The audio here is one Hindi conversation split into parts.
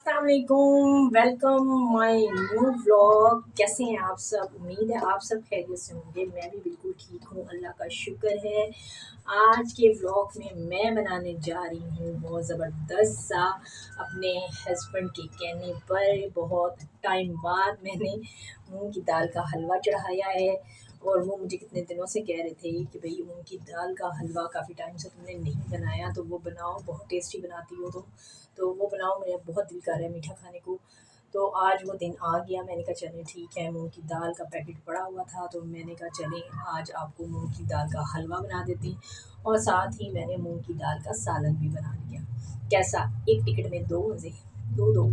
अस्सलामुअलैकुम, वेलकम माय न्यू व्लॉग। कैसे हैं आप सब? उम्मीद है आप सब खैरियत से होंगे। मैं भी बिल्कुल ठीक हूँ, अल्लाह का शुक्र है। आज के व्लॉग में मैं बनाने जा रही हूँ बहुत ज़बरदस्त सा, अपने हस्बैंड के कहने पर बहुत टाइम बाद मैंने मूंग की दाल का हलवा चढ़ाया है। और वो मुझे कितने दिनों से कह रहे थे कि भाई मूंग की दाल का हलवा काफ़ी टाइम से तुमने नहीं बनाया, तो वो बनाओ, बहुत टेस्टी बनाती हो तुम, तो वो बनाओ, मेरा बहुत दिल कर रहा है मीठा खाने को। तो आज वो दिन आ गया। मैंने कहा चलें ठीक है, मूंग की दाल का पैकेट पड़ा हुआ था, तो मैंने कहा चलें आज आपको मूंग की दाल का हलवा बना देती, और साथ ही मैंने मूंग की दाल का सालन भी बना लिया। कैसा, एक टिकट में दो मज़े, दो दो।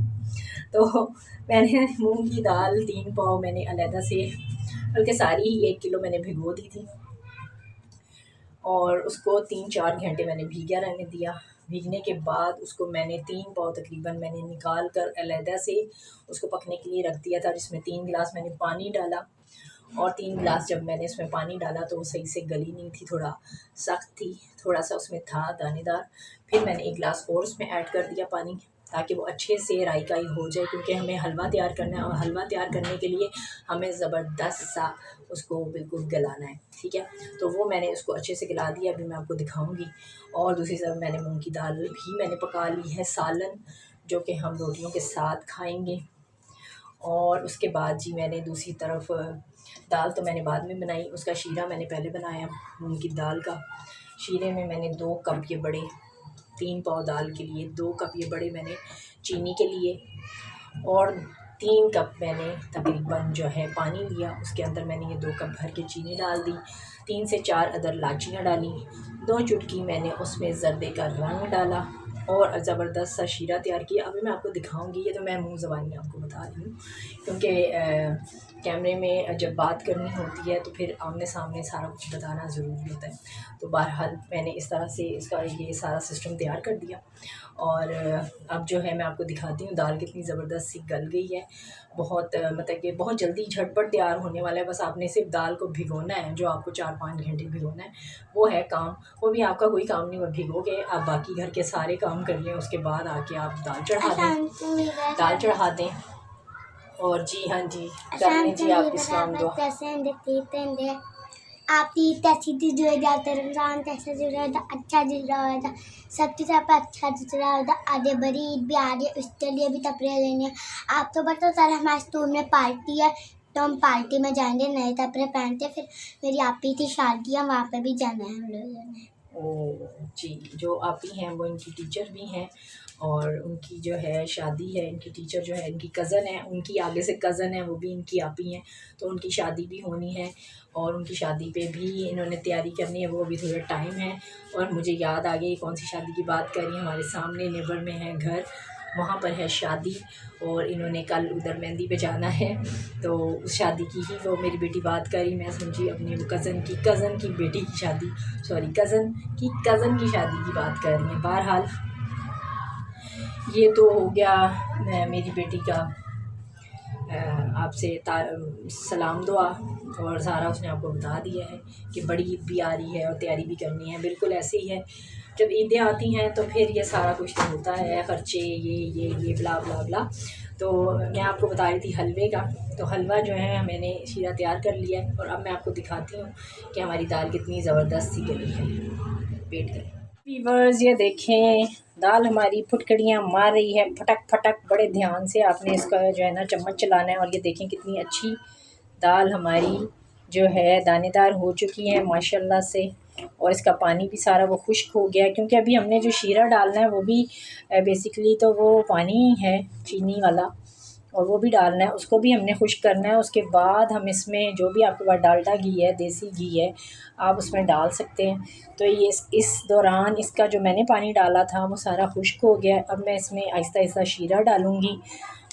तो मैंने मूंग की दाल 3 पाव मैंने अलहदा से, बल्कि सारी ही 1 किलो मैंने भिगो दी थी, और उसको 3-4 घंटे मैंने भीगा रहने दिया। भीगने के बाद उसको मैंने 3 पाव तकरीबन मैंने निकाल कर अलहदा से उसको पकने के लिए रख दिया था, जिसमें 3 गिलास मैंने पानी डाला। और 3 गिलास जब मैंने उसमें पानी डाला तो वो सही से गली नहीं थी, थोड़ा सख्त थी, थोड़ा सा उसमें था दानेदार। फिर मैंने 1 गिलास और उसमें ऐड कर दिया पानी, ताकि वो अच्छे से रायकाई हो जाए, क्योंकि हमें हलवा तैयार करना है, और हलवा तैयार करने के लिए हमें ज़बरदस्त सा उसको बिल्कुल गलाना है। ठीक है, तो वो मैंने उसको अच्छे से गला दिया, अभी मैं आपको दिखाऊंगी। और दूसरी तरफ मैंने मूंग की दाल भी मैंने पका ली है, सालन, जो कि हम रोटियों के साथ खाएंगे। और उसके बाद जी मैंने दूसरी तरफ दाल तो मैंने बाद में बनाई, उसका शीरा मैंने पहले बनाया। मूंग की दाल का शीरे में मैंने 2 कप ये बड़े, 3 पाव दाल के लिए 2 कप ये बड़े मैंने चीनी के लिए, और 3 कप मैंने तकरीबन जो है पानी लिया। उसके अंदर मैंने ये 2 कप भर के चीनी डाल दी, 3 से 4 अदर लाचियाँ डाली, 2 चुटकी मैंने उसमें ज़र्दे का रंग डाला, और ज़बरदस्त सा शीरा तैयार किया। अभी मैं आपको दिखाऊंगी, ये तो मैं मुंह ज़बानी आपको बता रही हूँ, क्योंकि कैमरे में जब बात करनी होती है तो फिर आमने सामने सारा कुछ बताना ज़रूरी होता है। तो बहरहाल मैंने इस तरह से इसका ये सारा सिस्टम तैयार कर दिया। और अब जो है मैं आपको दिखाती हूँ दाल कितनी ज़बरदस्त सी गल गई है। बहुत मतलब कि बहुत जल्दी झटपट तैयार होने वाला है। बस आपने सिर्फ दाल को भिगोना है, जो आपको 4-5 घंटे भिगोना है, वो है काम। वो भी आपका कोई काम नहीं, वो भिगोगे आप बाकी घर के सारे काम कर लें, उसके बाद आके आप दाल चढ़ा दें, दाल चढ़ा दें। और जी हाँ जी, कर लें जी आप इस्लाम दुआ। आप तैसी जो जाते रमज़ान तैसे जो अच्छा दिल रहा होता, सबकी तरफ अच्छा दिल रहा होता। आधे बड़ी ईद भी आ रही है, उसके लिए भी कपड़े लेने हैं। आप तो पता चला हमारे स्कूल में पार्टी है, तो हम पार्टी में जाएंगे, नए कपड़े पहनते। फिर मेरी आपी की शादी है, वहाँ पे भी जाना है हम लोगों ने। ओ जी, जो आपी हैं वो इनकी टीचर भी हैं, और उनकी जो है शादी है, इनकी टीचर जो है इनकी कज़न है, उनकी आगे से कज़न है, वो भी इनकी आपी हैं, तो उनकी शादी भी होनी है, और उनकी शादी पे भी इन्होंने तैयारी करनी है, वो भी थोड़ा टाइम है। और मुझे याद आ गई कौन सी शादी की बात करी, हमारे सामने नेबर में है घर, वहाँ पर है शादी, और इन्होंने कल उधर मेहंदी पे जाना है, तो उस शादी की ही वो मेरी बेटी बात करी। मैं समझी अपनी वो कज़न की बेटी की शादी, सॉरी कज़न की शादी की बात कर रही हैं। बहरहाल ये तो हो गया मेरी बेटी का आपसे सलाम दुआ, और सारा उसने आपको बता दिया है कि बड़ी ईद भी आ रही है और तैयारी भी करनी है। बिल्कुल ऐसे ही है, जब ईदें आती हैं तो फिर ये सारा कुछ तो होता है, ख़र्चे, ये ब्ला ब्ला ब्ला। तो मैं आपको बता रही थी हलवे का, तो हलवा जो है मैंने शीरा तैयार कर लिया है, और अब मैं आपको दिखाती हूँ कि हमारी दाल कितनी ज़बरदस्त सी गली है। वेट करें वीवर्स, ये देखें दाल हमारी फुटकड़ियाँ मार रही है, फटक फटक। बड़े ध्यान से आपने इसका जो है ना चम्मच चलाना है, और ये देखें कितनी अच्छी दाल हमारी जो है दानेदार हो चुकी है माशाल्लाह से। और इसका पानी भी सारा वो खुश्क हो गया है, क्योंकि अभी हमने जो शीरा डालना है वो भी बेसिकली तो वो पानी है चीनी वाला, और वो भी डालना है, उसको भी हमने खुश्क करना है। उसके बाद हम इसमें जो भी आपके पास डालडा घी है, देसी घी है, आप उसमें डाल सकते हैं। तो ये इस दौरान इसका जो मैंने पानी डाला था वो सारा खुश्क हो गया। अब मैं इसमें आहिस्ता आहिस्ता शीरा डालूँगी,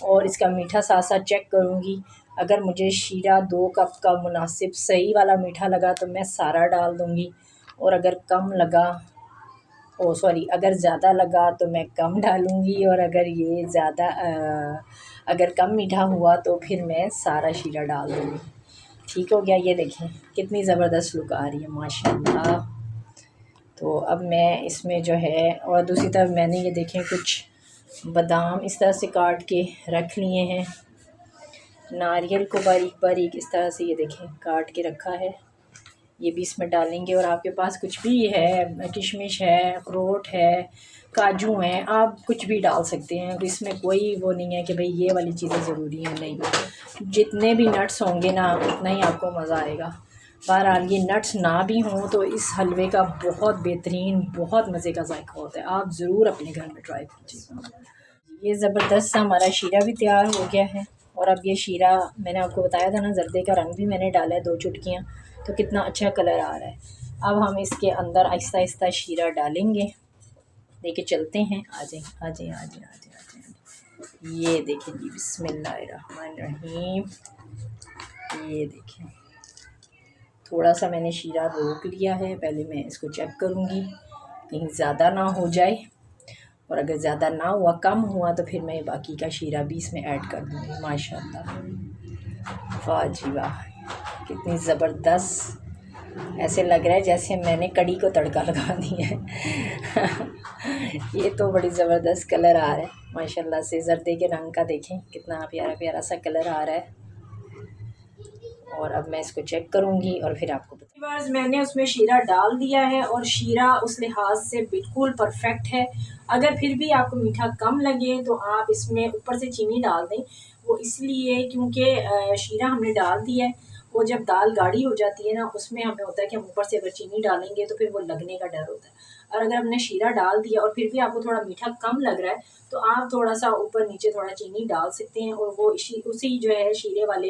और इसका मीठा साथ साथ चेक करूँगी। अगर मुझे शीरा 2 कप का मुनासिब सही वाला मीठा लगा तो मैं सारा डाल दूँगी, और अगर कम लगा, अगर ज़्यादा लगा तो मैं कम डालूँगी, और अगर ये ज़्यादा अगर कम मीठा हुआ तो फिर मैं सारा शीरा डाल दूँगी। ठीक हो गया, ये देखें कितनी ज़बरदस्त लुक आ रही है माशाल्लाह। तो अब मैं इसमें जो है, और दूसरी तरफ मैंने ये देखें कुछ बादाम इस तरह से काट के रख लिए हैं, नारियल को बारीक बारीक इस तरह से ये देखें काट के रखा है, ये भी इसमें डालेंगे। और आपके पास कुछ भी है, किशमिश है, अखरोट है, काजू हैं, आप कुछ भी डाल सकते हैं, इसमें कोई वो नहीं है कि भाई ये वाली चीज़ें ज़रूरी हैं, नहीं, जितने भी नट्स होंगे ना उतना ही आपको मज़ा आएगा। बहरहाल ये नट्स ना भी हों तो इस हलवे का बहुत बेहतरीन, बहुत मज़े का जायका होता है, आप ज़रूर अपने घर में ट्राई कीजिएगा। ये ज़बरदस्त सा हमारा शीरा भी तैयार हो गया है। और अब ये शीरा मैंने आपको बताया था ना, जर्दे का रंग भी मैंने डाला है 2 चुटकियाँ, तो कितना अच्छा कलर आ रहा है। अब हम इसके अंदर आहिस्ता आहिस्ता शीरा डालेंगे, लेके चलते हैं। आ जाए आ जाए आ जाए आ जाए। ये देखें जी, बिस्मिल्लाहिर्रहमानिर्रहीम। ये देखें, थोड़ा सा मैंने शीरा रोक लिया है, पहले मैं इसको चेक करूँगी कहीं ज़्यादा ना हो जाए, और अगर ज़्यादा ना हुआ, कम हुआ, तो फिर मैं बाकी का शीरा भी इसमें ऐड कर दूँगी। माशाल्लाह, वाह जी वाह, कितनी ज़बरदस्त, ऐसे लग रहा है जैसे मैंने कड़ी को तड़का लगा दिया है। ये तो बड़ी ज़बरदस्त कलर आ रहा है माशाल्लाह से, जर्दे के रंग का देखें कितना प्यारा प्यारा सा कलर आ रहा है। और अब मैं इसको चेक करूँगी और फिर आपको बस मैंने उसमें शीरा डाल दिया है, और शीरा उस लिहाज से बिल्कुल परफेक्ट है। अगर फिर भी आपको मीठा कम लगे तो आप इसमें ऊपर से चीनी डाल दें, वो इसलिए क्योंकि शीरा हमने डाल दिया है, वो जब दाल गाढ़ी हो जाती है ना, उसमें हमें होता है कि हम ऊपर से अगर चीनी डालेंगे तो फिर वो लगने का डर होता है। और अगर हमने शीरा डाल दिया और फिर भी आपको थोड़ा मीठा कम लग रहा है, तो आप थोड़ा सा ऊपर नीचे थोड़ा चीनी डाल सकते हैं, और वो उसी जो है शीरे वाले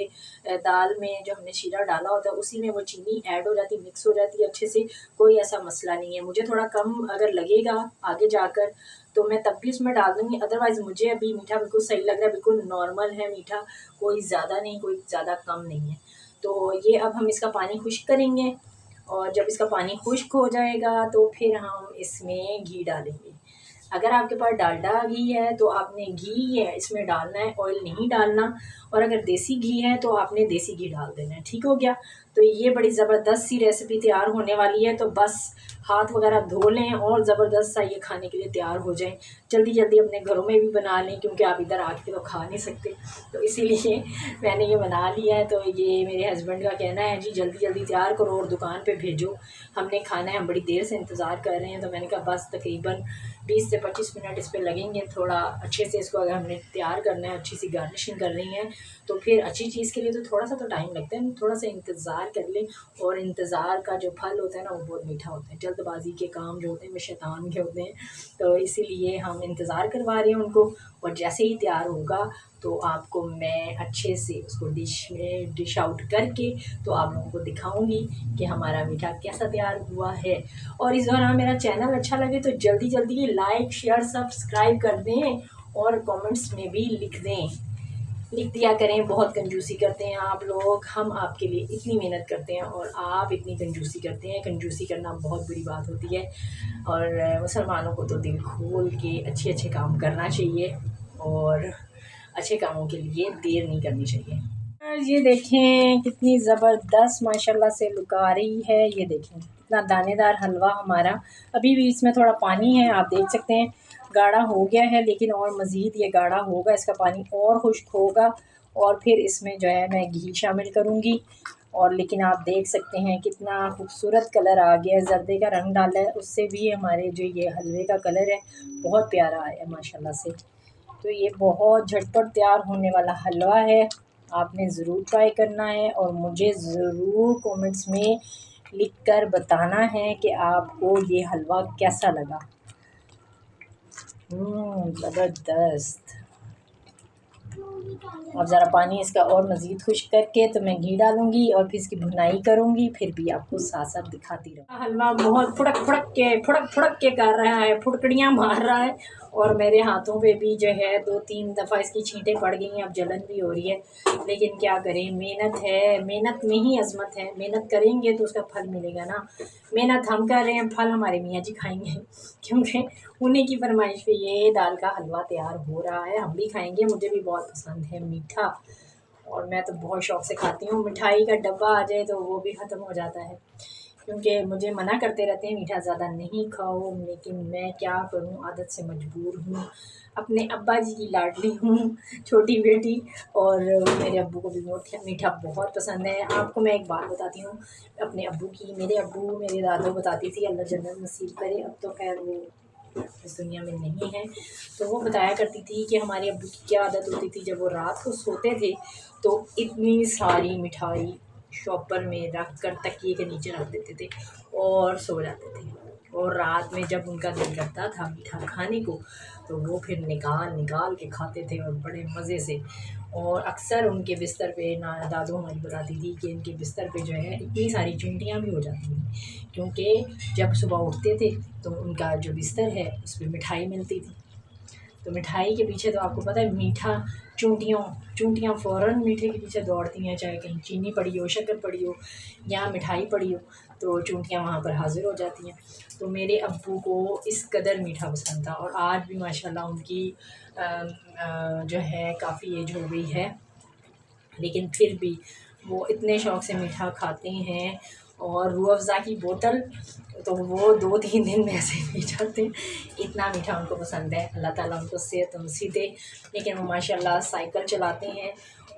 दाल में जो हमने शीरा डाला होता है उसी में वो चीनी ऐड हो जाती है, मिक्स हो जाती है अच्छे से, कोई ऐसा मसला नहीं है। मुझे थोड़ा कम अगर लगेगा आगे जाकर तो मैं तब भी उसमें डाल दूँगी, अदरवाइज़ मुझे अभी मीठा बिल्कुल सही लग रहा है, बिल्कुल नॉर्मल है मीठा, कोई ज़्यादा नहीं, कोई ज़्यादा कम नहीं है। तो ये अब हम इसका पानी खुश्क करेंगे, और जब इसका पानी खुश्क हो जाएगा तो फिर हम इसमें घी डालेंगे। अगर आपके पास डालडा घी है तो आपने घी है इसमें डालना है, ऑयल नहीं डालना, और अगर देसी घी है तो आपने देसी घी डाल देना है। ठीक हो गया, तो ये बड़ी ज़बरदस्त सी रेसिपी तैयार होने वाली है, तो बस हाथ वगैरह धो लें और ज़बरदस्त सा ये खाने के लिए तैयार हो जाए। जल्दी जल्दी अपने घरों में भी बना लें, क्योंकि आप इधर आके तो खा नहीं सकते, तो इसीलिए मैंने ये बना लिया है। तो ये मेरे हस्बैंड का कहना है जी जल्दी जल्दी तैयार करो और दुकान पे भेजो, हमने खाना है, हम बड़ी देर से इंतज़ार कर रहे हैं। तो मैंने कहा बस तकरीबन 20 से 25 मिनट इस पर लगेंगे, थोड़ा अच्छे से इसको अगर हमने तैयार करना है, अच्छी सी गार्निशिंग कर रही है, तो फिर अच्छी चीज़ के लिए तो थोड़ा सा तो टाइम लगता है, थोड़ा सा इंतज़ार कर लें। और इंतज़ार का जो फल होता है ना, वो बहुत मीठा होता है। जल्दबाजी के काम जो होते हैं वो शैतान के होते हैं, तो इसीलिए हम इंतज़ार करवा रहे हैं उनको, और जैसे ही तैयार होगा तो आपको मैं अच्छे से उसको डिश आउट करके तो आप लोगों को दिखाऊंगी कि हमारा मीठा कैसा तैयार हुआ है। और इस दौरान मेरा चैनल अच्छा लगे तो जल्दी जल्दी लाइक शेयर सब्सक्राइब कर दें, और कमेंट्स में भी लिख दिया करें। बहुत कंजूसी करते हैं आप लोग, हम आपके लिए इतनी मेहनत करते हैं और आप इतनी कंजूसी करते हैं। कंजूसी करना बहुत बुरी बात होती है, और मुसलमानों को तो दिल खोल के अच्छे अच्छे काम करना चाहिए, और अच्छे कामों के लिए देर नहीं करनी चाहिए। ये देखें कितनी ज़बरदस्त माशाल्लाह से लुक आ रही है, ये देखें कितना दानेदार हलवा हमारा। अभी भी इसमें थोड़ा पानी है, आप देख सकते हैं गाढ़ा हो गया है, लेकिन और मज़ीद ये गाढ़ा होगा, इसका पानी और खुश्क होगा, और फिर इसमें जो है मैं घी शामिल करूँगी। और लेकिन आप देख सकते हैं कितना खूबसूरत कलर आ गया है, जर्दे का रंग डाला है, उससे भी हमारे जो ये हलवे का कलर है बहुत प्यारा आया है माशाल्लाह से। तो ये बहुत झटपट तैयार होने वाला हलवा है, आपने ज़रूर ट्राई करना है, और मुझे ज़रूर कमेंट्स में लिखकर बताना है कि आपको ये हलवा कैसा लगा। ज़बरदस्त। अब ज़रा पानी इसका और मज़ीद खुश्क करके तो मैं घी डालूँगी और फिर इसकी भुनाई करूँगी, फिर भी आपको साथ साथ दिखाती रहूँ। हलवा बहुत फुड़क के कर रहा है, फुड़कड़ियाँ मार रहा है, और मेरे हाथों पे भी जो है 2-3 दफ़ा इसकी छींटें पड़ गई हैं, अब जलन भी हो रही है, लेकिन क्या करें, मेहनत है, मेहनत में ही अज़मत है। मेहनत करेंगे तो उसका फल मिलेगा ना। मेहनत हम कर रहे हैं, फल हमारे मियाँ जी खाएंगे, क्योंकि उन्हीं की फरमाइश पे ये दाल का हलवा तैयार हो रहा है। हम भी खाएंगे, मुझे भी बहुत पसंद है मीठा, और मैं तो बहुत शौक़ से खाती हूँ। मिठाई का डब्बा आ जाए तो वो भी ख़त्म हो जाता है। क्योंकि मुझे मना करते रहते हैं मीठा ज़्यादा नहीं खाओ, लेकिन मैं क्या करूं, आदत से मजबूर हूं। अपने अब्बा जी की लाडली हूँ, छोटी बेटी, और मेरे अब्बू को भी मीठा बहुत पसंद है। आपको मैं एक बात बताती हूँ अपने अब्बू की। मेरे अब्बू मेरे दादू बताती थी, अल्लाह जन्नत नसीब करे, अब तो खैर वो इस दुनिया में नहीं है। तो वो बताया करती थी कि हमारे अब्बू की क्या आदत होती थी, जब वो रात को सोते थे तो इतनी सारी मिठाई शॉपर में रख कर तकिए के नीचे रख देते थे और सो जाते थे। और रात में जब उनका दिल करता था मीठा खाने को तो वो फिर निकाल निकाल के खाते थे और बड़े मज़े से। और अक्सर उनके बिस्तर पे ना दादू हमारी बताती थी कि इनके बिस्तर पे जो है इतनी सारी चूंटियाँ भी हो जाती थी, क्योंकि जब सुबह उठते थे तो उनका जो बिस्तर है उस पर मिठाई मिलती थी। तो मिठाई के पीछे तो आपको पता है मीठा, चूंटियाँ फ़ौरन मीठे के पीछे दौड़ती हैं, चाहे कहीं चीनी पड़ी हो, शक्कर पड़ी हो या मिठाई पड़ी हो, तो चूंटियाँ वहाँ पर हाज़िर हो जाती हैं। तो मेरे अब्बू को इस कदर मीठा पसंद था, और आज भी माशाल्लाह उनकी जो है काफ़ी एज हो गई है, लेकिन फिर भी वो इतने शौक़ से मीठा खाते हैं। और रूह अफ़ज़ा की बोतल तो वो 2-3 दिन में ऐसे पी जाते हैं, इतना मीठा उनको पसंद है। अल्लाह ताला उनको सेहत नसीब दे। लेकिन वो माशाल्लाह साइकिल चलाते हैं,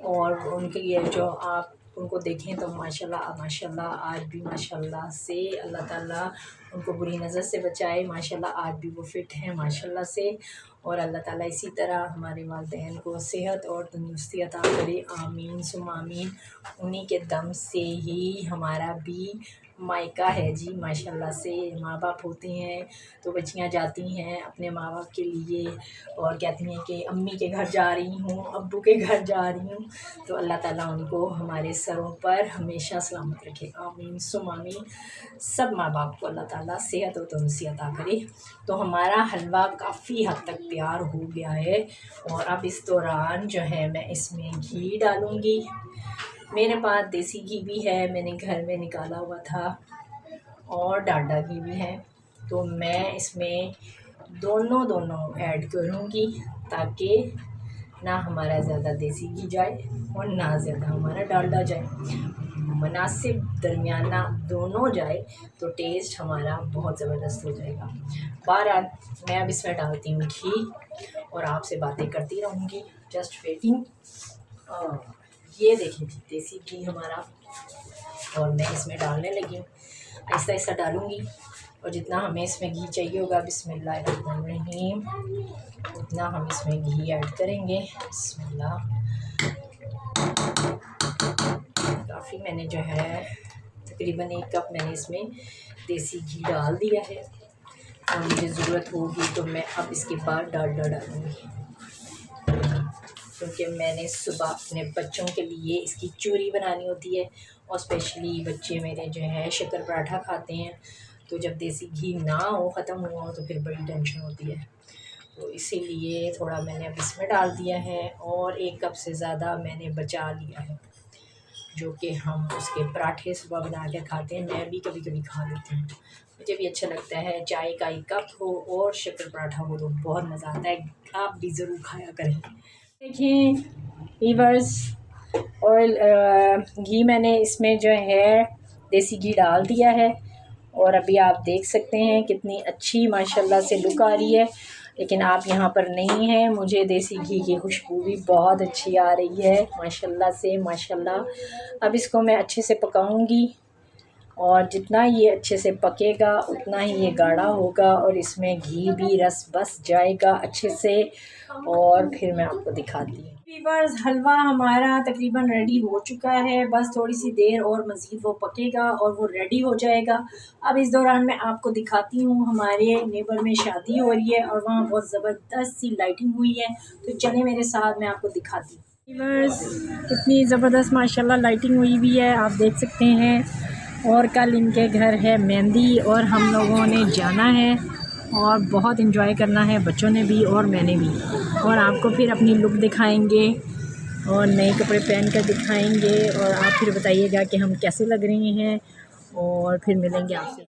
और उनके ये जो आप उनको देखें तो माशाल्लाह माशाल्लाह आज भी माशाल्लाह से अल्लाह ताला उनको बुरी नज़र से बचाए। माशाल्लाह आज भी वो फ़िट हैं माशाल्लाह से, और अल्लाह ताला इसी तरह हमारे वालिदैन को सेहत और तंदुरुस्ती अता करे, आमीन सुम्मा आमीन। उन्हीं के दम से ही हमारा भी मायका है जी। माशाल्लाह से माँ बाप होते हैं तो बच्चियाँ जाती हैं अपने माँ बाप के लिए और कहती हैं कि अम्मी के घर जा रही हूँ, अब्बू के घर जा रही हूँ। तो अल्लाह ताला उनको हमारे सरों पर हमेशा सलामत रखे, आमीन सुम्मा आमीन। सब माँ बाप को अल्लाह ताला सेहत और तंदुरुस्ती अता करे। तो हमारा हलवा काफ़ी हद तक तैयार हो गया है, और अब इस दौरान जो है मैं इसमें घी डालूँगी। मेरे पास देसी घी भी है, मैंने घर में निकाला हुआ था, और डालडा घी भी है। तो मैं इसमें दोनों ऐड करूँगी, ताकि ना हमारा ज़्यादा देसी घी जाए और ना ज़्यादा हमारा डालडा जाए, मुनासिब दरमियाना दोनों जाए, तो टेस्ट हमारा बहुत ज़बरदस्त हो जाएगा। बहरहाल मैं अब इसमें डालती हूँ घी, और आपसे बातें करती रहूँगी, जस्ट वेटिंग। ये देखिए देसी घी हमारा, और मैं इसमें डालने लगी हूँ। आहिस्ता आहिस्ता डालूँगी, और जितना हमें इसमें घी चाहिए होगा बिस्मिल्लाहिर्रहमानिर्रहीम उतना हम इसमें घी ऐड करेंगे। बिस्मिल्लाह। काफ़ी मैंने जो है तकरीबन 1 कप मैंने इसमें देसी घी डाल दिया है, और मुझे ज़रूरत होगी तो मैं अब इसके बाद डालडा डालूँगी, क्योंकि मैंने सुबह अपने बच्चों के लिए इसकी चूरी बनानी होती है, और स्पेशली बच्चे मेरे जो है शक्कर पराठा खाते हैं। तो जब देसी घी ना हो, ख़त्म हुआ हो, तो फिर बड़ी टेंशन होती है। तो इसीलिए थोड़ा मैंने अब इसमें डाल दिया है, और 1 कप से ज़्यादा मैंने बचा लिया है, जो कि हम उसके पराठे सुबह बना कर खाते हैं। मैं भी कभी कभी खा लेती हूँ, मुझे भी अच्छा लगता है। चाय का 1 कप हो और शक्कर पराठा हो तो बहुत मज़ा आता है, आप भी ज़रूर खाया करें। देखिए वीवर्स, ऑयल घी मैंने इसमें जो है देसी घी डाल दिया है, और अभी आप देख सकते हैं कितनी अच्छी माशाल्लाह से लुक आ रही है। लेकिन आप यहाँ पर नहीं हैं, मुझे देसी घी की खुशबू भी बहुत अच्छी आ रही है माशाल्लाह से माशाल्लाह। अब इसको मैं अच्छे से पकाऊंगी, और जितना ये अच्छे से पकेगा उतना ही ये गाढ़ा होगा, और इसमें घी भी रस बस जाएगा अच्छे से, और फिर मैं आपको दिखाती हूँ। वीवर्स, हलवा हमारा तकरीबन रेडी हो चुका है, बस थोड़ी सी देर और मज़ीद वो पकेगा और वो रेडी हो जाएगा। अब इस दौरान मैं आपको दिखाती हूँ, हमारे नेबर में शादी हो रही है और वहाँ बहुत ज़बरदस्त सी लाइटिंग हुई है, तो चले मेरे साथ, मैं आपको दिखाती हूँ। वीवर्स, इतनी ज़बरदस्त माशाल्लाह लाइटिंग हुई भी है, आप देख सकते हैं। और कल इनके घर है मेहंदी, और हम लोगों ने जाना है और बहुत एंजॉय करना है, बच्चों ने भी और मैंने भी। और आपको फिर अपनी लुक दिखाएंगे और नए कपड़े पहन कर दिखाएंगे, और आप फिर बताइएगा कि हम कैसे लग रहे हैं, और फिर मिलेंगे आपसे।